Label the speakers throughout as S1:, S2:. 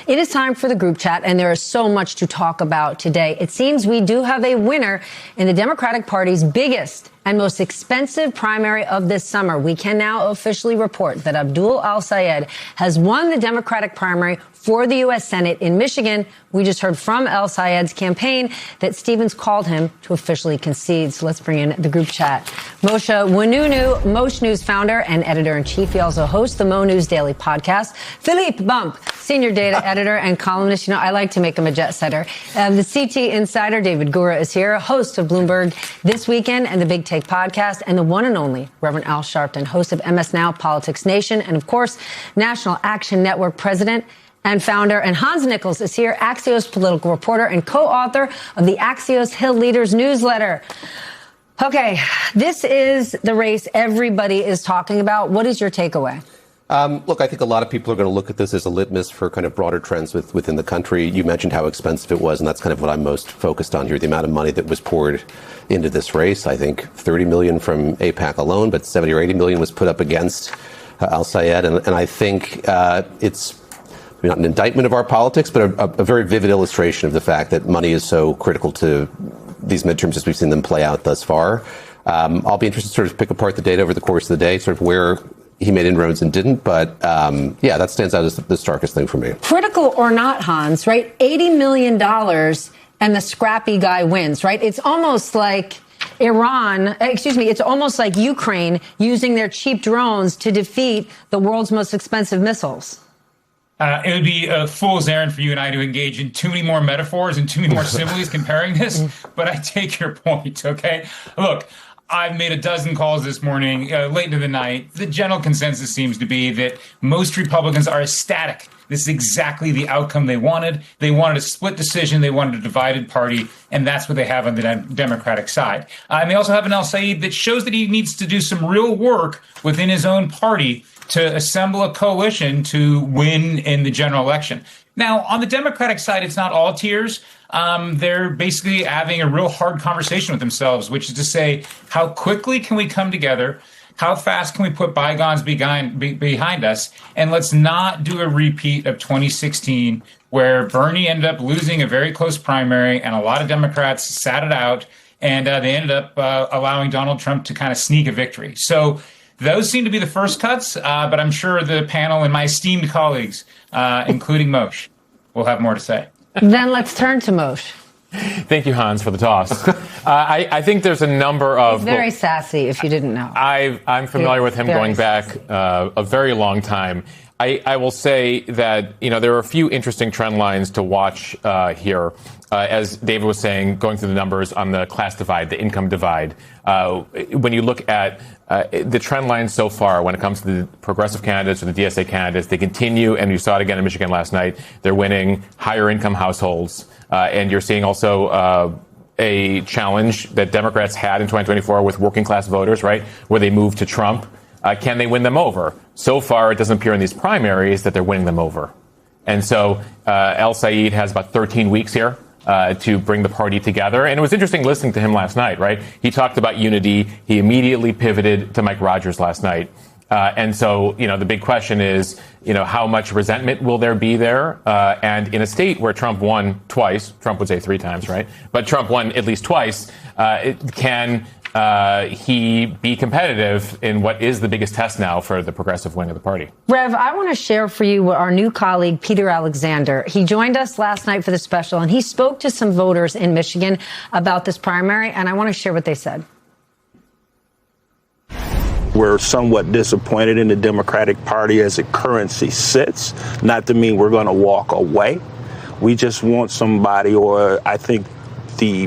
S1: It is time for the group chat, and there is so much to talk about today. It seems we do have a winner in the Democratic Party's biggest and most expensive primary of this summer. We can now officially report that Abdul El-Sayed has won the Democratic primary for the U.S. Senate in Michigan. We just heard from El-Sayed's campaign that Stevens called him to officially concede. So let's bring in the group chat. Moshe Wanunu, Mosh News founder and editor-in-chief. He also hosts the Mo News Daily podcast. Philippe Bump, senior data editor and columnist. You know, I like to make him a jet setter. The CT insider, David Gura, is here, host of Bloomberg This Weekend and the Big Take podcast, and the one and only Reverend Al Sharpton, host of MS Now, Politics Nation, and of course, National Action Network president and founder. And Hans Nichols is here, Axios political reporter and co-author of the Axios Hill Leaders newsletter. Okay, this is the race everybody is talking about. What is your takeaway?
S2: Look, I think a lot of people are going to look at this as a litmus for kind of broader trends within the country. You mentioned how expensive it was, and that's kind of what I'm most focused on here, the amount of money that was poured into this race. I think $30 million from AIPAC alone, but $70 or $80 million was put up against El-Sayed. And I think it's not an indictment of our politics, but a very vivid illustration of the fact that money is so critical to these midterms as we've seen them play out thus far. I'll be interested to sort of pick apart the data over the course of the day, sort of where he made inroads and didn't. But yeah, that stands out as the starkest thing for me.
S1: Critical or not, Hans, right? $80 million and the scrappy guy wins, right? It's almost like it's almost like Ukraine using their cheap drones to defeat the world's most expensive missiles.
S3: It would be a fool's errand for you and I to engage in too many more metaphors and too many more similes comparing this, but I take your point, okay? Look, I've made a dozen calls this morning, late into the night. The general consensus seems to be that most Republicans are ecstatic. This is exactly the outcome they wanted. They wanted a split decision. They wanted a divided party, and that's what they have on the Democratic side. And they also have an El-Sayed that shows that he needs to do some real work within his own party to assemble a coalition to win in the general election. Now, on the Democratic side, it's not all tears. They're basically having a real hard conversation with themselves, which is to say, how quickly can we come together? How fast can we put bygones behind us? And let's not do a repeat of 2016, where Bernie ended up losing a very close primary and a lot of Democrats sat it out, and they ended up allowing Donald Trump to kind of sneak a victory. So those seem to be the first cuts, but I'm sure the panel and my esteemed colleagues, including Moshe, will have more to say.
S1: Then let's turn to Moshe.
S4: Thank you, Hans, for the toss. I think there's a number of...
S1: He's very sassy, if you didn't know.
S4: I'm familiar with him going back a very long time. I will say that, there are a few interesting trend lines to watch here. As David was saying, going through the numbers on the class divide, the income divide. When you look at the trend lines so far when it comes to the progressive candidates or the DSA candidates, they continue, and you saw it again in Michigan last night, they're winning higher income households. And you're seeing also a challenge that Democrats had in 2024 with working class voters, right, where they moved to Trump. Can they win them over? So far, it doesn't appear in these primaries that they're winning them over. And so El-Sayed has about 13 weeks here to bring the party together. And it was interesting listening to him last night, right? He talked about unity. He immediately pivoted to Mike Rogers last night. And so, the big question is, how much resentment will there be there? And in a state where Trump won twice, Trump would say 3 times, right? But Trump won at least twice. Can he be competitive in what is the biggest test now for the progressive wing of the party?
S1: Rev, I want to share for you our new colleague, Peter Alexander. He joined us last night for the special, and he spoke to some voters in Michigan about this primary, and I want to share what they said.
S5: We're somewhat disappointed in the Democratic Party as it currently sits. Not to mean we're going to walk away. We just want somebody, or I think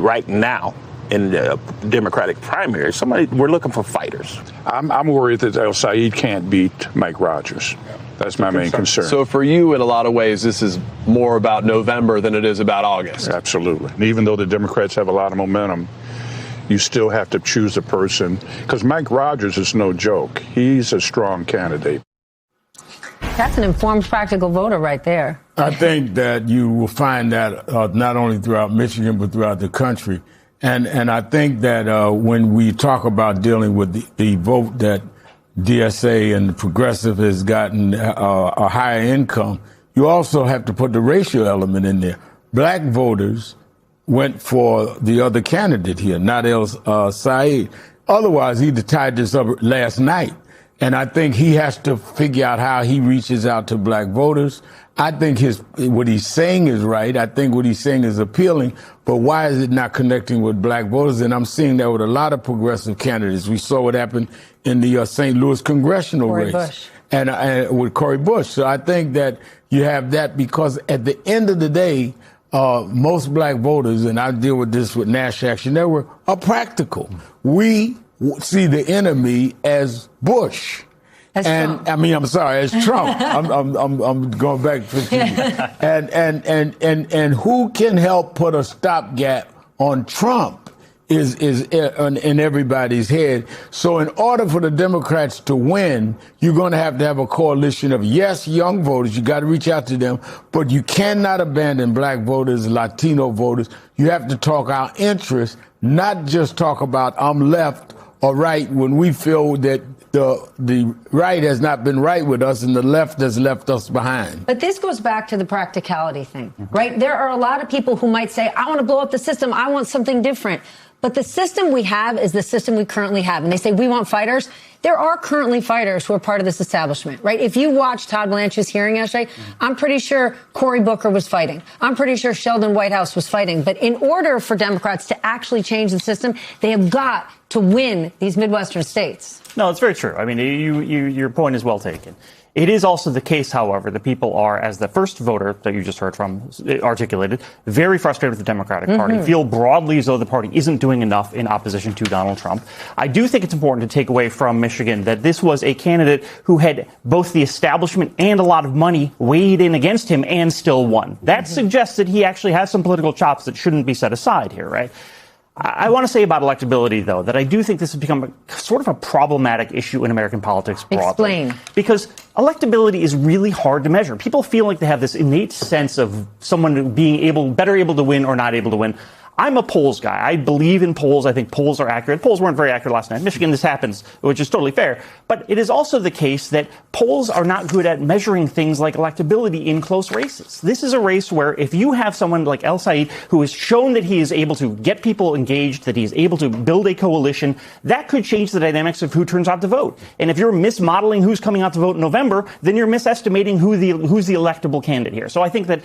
S5: right now in the Democratic primary, we're looking for fighters.
S6: I'm worried that El-Sayed can't beat Mike Rogers. That's my main concern.
S7: So for you, in a lot of ways, this is more about November than it is about August.
S6: Absolutely. And even though the Democrats have a lot of momentum, you still have to choose a person, because Mike Rogers is no joke. He's a strong candidate.
S1: That's an informed, practical voter right there.
S8: I think that you will find that not only throughout Michigan, but throughout the country. And I think that when we talk about dealing with the vote that DSA and the progressive has gotten a higher income, you also have to put the racial element in there. Black voters went for the other candidate here, not Said. Otherwise, he'd have tied this up last night. And I think he has to figure out how he reaches out to black voters. I think what he's saying is right. I think what he's saying is appealing. But why is it not connecting with black voters? And I'm seeing that with a lot of progressive candidates. We saw what happened in the St. Louis congressional race.
S1: Bush.
S8: And with Cori Bush. So I think that you have that because at the end of the day, most black voters, and I deal with this with Nash Action Network, are practical. We see the enemy as Bush.
S1: As Trump.
S8: As Trump. I'm going back 15 years. And who can help put a stopgap on Trump is in everybody's head. So in order for the Democrats to win, you're going to have a coalition of, yes, young voters. You got to reach out to them, but you cannot abandon black voters, Latino voters. You have to talk our interests, not just talk about I'm left or right when we feel that the right has not been right with us and the left has left us behind.
S1: But this goes back to the practicality thing, right? There are a lot of people who might say, I want to blow up the system. I want something different. But the system we have is the system we currently have. And they say, we want fighters. There are currently fighters who are part of this establishment, right? If you watch Todd Blanche's hearing yesterday, I'm pretty sure Cory Booker was fighting. I'm pretty sure Sheldon Whitehouse was fighting. But in order for Democrats to actually change the system, they have got to win these Midwestern states.
S9: No, it's very true. I mean, your point is well taken. It is also the case, however, that people are, as the first voter that you just heard from articulated, very frustrated with the Democratic Party, feel broadly as though the party isn't doing enough in opposition to Donald Trump. I do think it's important to take away from Michigan that this was a candidate who had both the establishment and a lot of money weighed in against him and still won. That suggests that he actually has some political chops that shouldn't be set aside here, right? I want to say about electability, though, that I do think this has become sort of a problematic issue in American politics broadly.
S1: Explain.
S9: Because electability is really hard to measure. People feel like they have this innate sense of someone being better able to win or not able to win. I'm a polls guy. I believe in polls. I think polls are accurate. Polls weren't very accurate last night. Michigan, this happens, which is totally fair. But it is also the case that polls are not good at measuring things like electability in close races. This is a race where if you have someone like El Said who has shown that he is able to get people engaged, that he is able to build a coalition, that could change the dynamics of who turns out to vote. And if you're mismodeling who's coming out to vote in November, then you're misestimating who's the electable candidate here. So I think that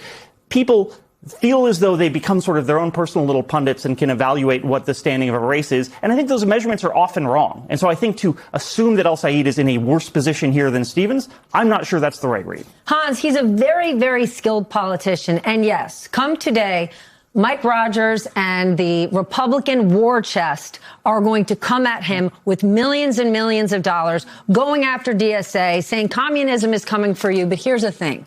S9: people feel as though they become sort of their own personal little pundits and can evaluate what the standing of a race is. And I think those measurements are often wrong. And so I think to assume that El Said is in a worse position here than Stevens, I'm not sure that's the right read.
S1: Hans, he's a very, very skilled politician. And yes, come today, Mike Rogers and the Republican war chest are going to come at him with millions and millions of dollars, going after DSA, saying communism is coming for you. But here's the thing.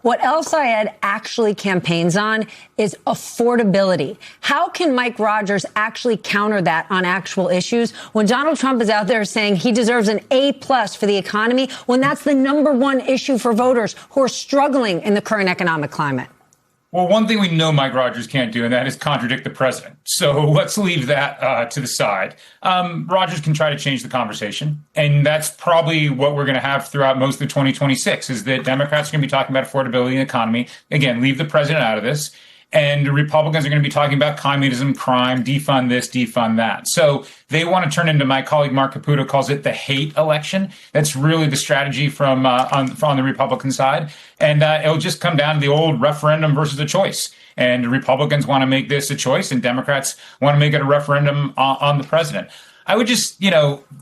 S1: What El Sayed actually campaigns on is affordability. How can Mike Rogers actually counter that on actual issues when Donald Trump is out there saying he deserves an A+ for the economy, when that's the #1 issue for voters who are struggling in the current economic climate?
S3: Well, one thing we know Mike Rogers can't do, and that is contradict the president. So let's leave that to the side. Rogers can try to change the conversation, and that's probably what we're going to have throughout most of 2026, is that Democrats are going to be talking about affordability and economy. Again, leave the president out of this. And Republicans are going to be talking about communism, crime, defund this, defund that. So they want to turn into, my colleague Mark Caputo calls it, the hate election. That's really the strategy from on the Republican side. And it'll just come down to the old referendum versus a choice. And Republicans want to make this a choice, and Democrats want to make it a referendum on the president. I would just,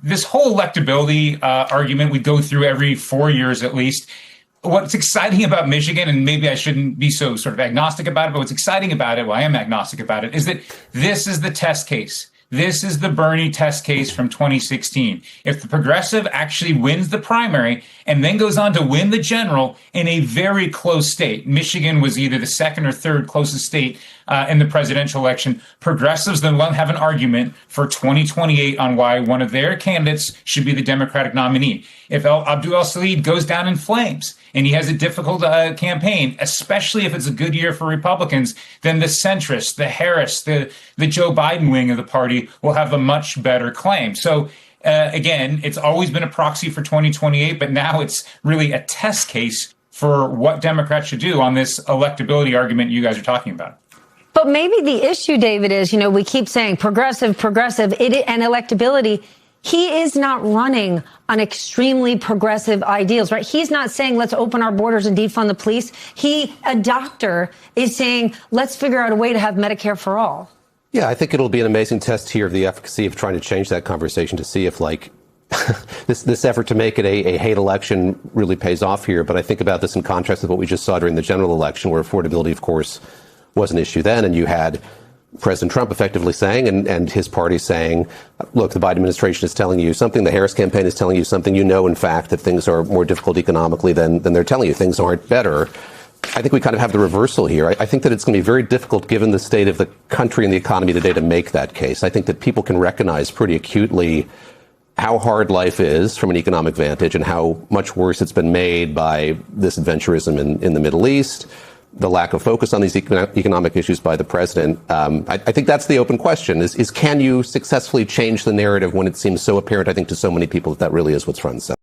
S3: this whole electability argument we go through every 4 years at least. What's exciting about Michigan, and maybe I shouldn't be so sort of agnostic about it, but what's exciting about it, well, I am agnostic about it, is that this is the test case. This is the Bernie test case from 2016. If the progressive actually wins the primary and then goes on to win the general in a very close state, Michigan was either the second or third closest state in the presidential election, progressives then have an argument for 2028 on why one of their candidates should be the Democratic nominee. If Abdul El-Sayed goes down in flames and he has a difficult campaign, especially if it's a good year for Republicans, then the centrists, the Harris, the Joe Biden wing of the party will have a much better claim. So again, it's always been a proxy for 2028, but now it's really a test case for what Democrats should do on this electability argument you guys are talking about.
S1: But maybe the issue, David, is, we keep saying progressive, and electability. He is not running on extremely progressive ideals, right? He's not saying let's open our borders and defund the police. A doctor is saying let's figure out a way to have Medicare for all.
S2: Yeah, I think it'll be an amazing test here of the efficacy of trying to change that conversation to see if, this effort to make it a hate election really pays off here. But I think about this in contrast with what we just saw during the general election, where affordability, of course, was an issue then. And you had President Trump effectively saying, and his party saying, look, the Biden administration is telling you something, the Harris campaign is telling you something. In fact, that things are more difficult economically than they're telling you. Things aren't better. I think we kind of have the reversal here. I think that it's going to be very difficult, given the state of the country and the economy today, to make that case. I think that people can recognize pretty acutely how hard life is from an economic vantage and how much worse it's been made by this adventurism in the Middle East, the lack of focus on these economic issues by the president. I think that's the open question, is can you successfully change the narrative when it seems so apparent, I think, to so many people that really is what's front and center.